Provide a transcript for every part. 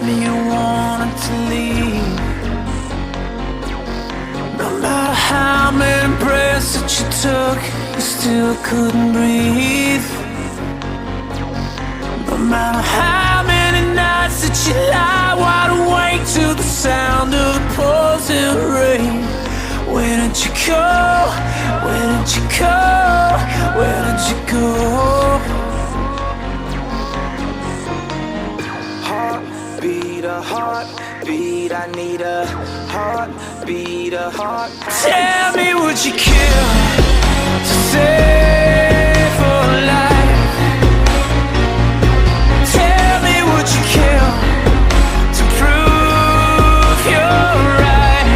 me wanting to leave. No matter how many breaths that you took, you still couldn't breathe. No matter how many nights that you lie wide awake to the sound of the pouring rain. Where did you go? Where did you go? Where did you go? Heartbeat, a heartbeat, I need a heartbeat, a heart. Tell me, would you kill to save a life? Tell me, would you kill to prove you're right?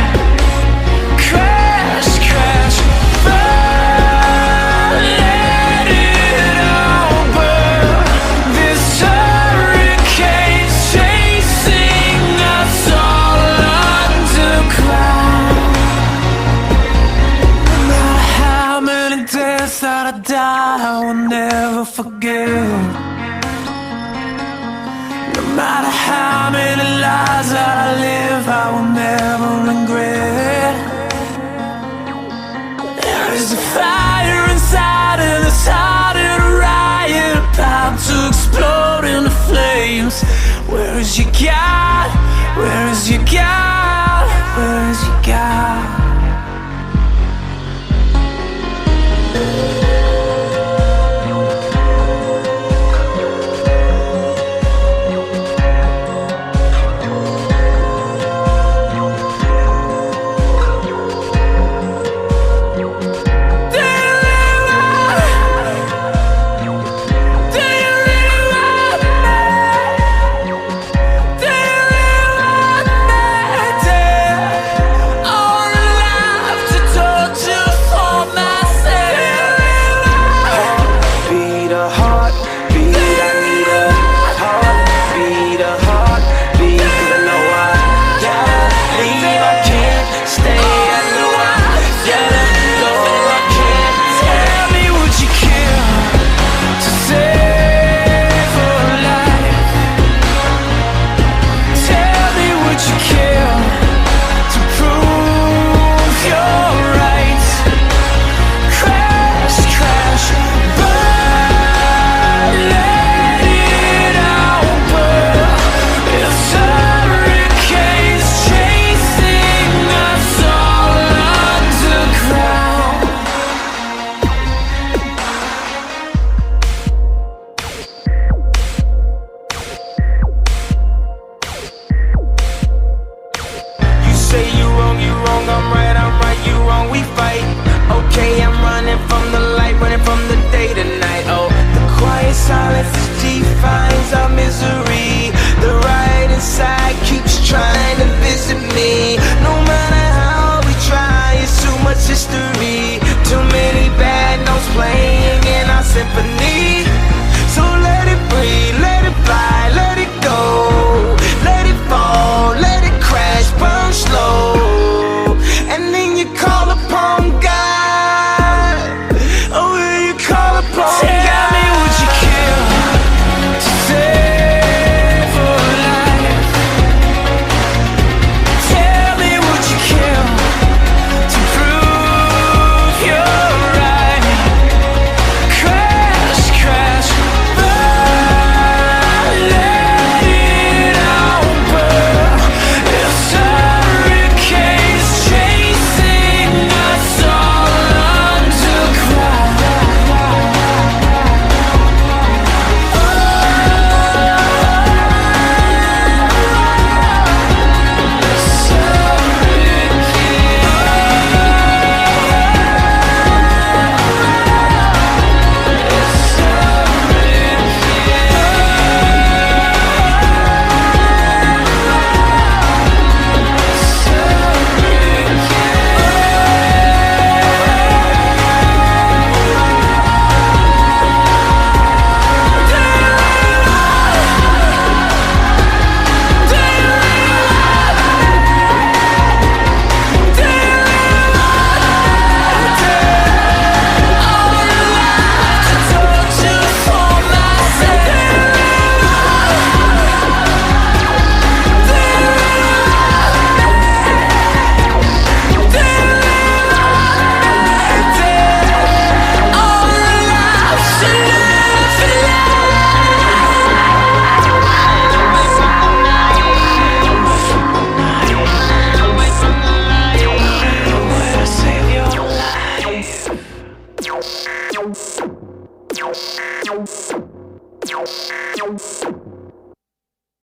Crash, crash, burn, let it all burn. This hurricane's chasing us all underground. No matter how many deaths that I die, I will never forget. No matter how many lies that I live, I will never regret. There is a fire inside and it's harder to riot, about to explode into flames. Where is your God? Where is your God? Where is your God? Do Wow.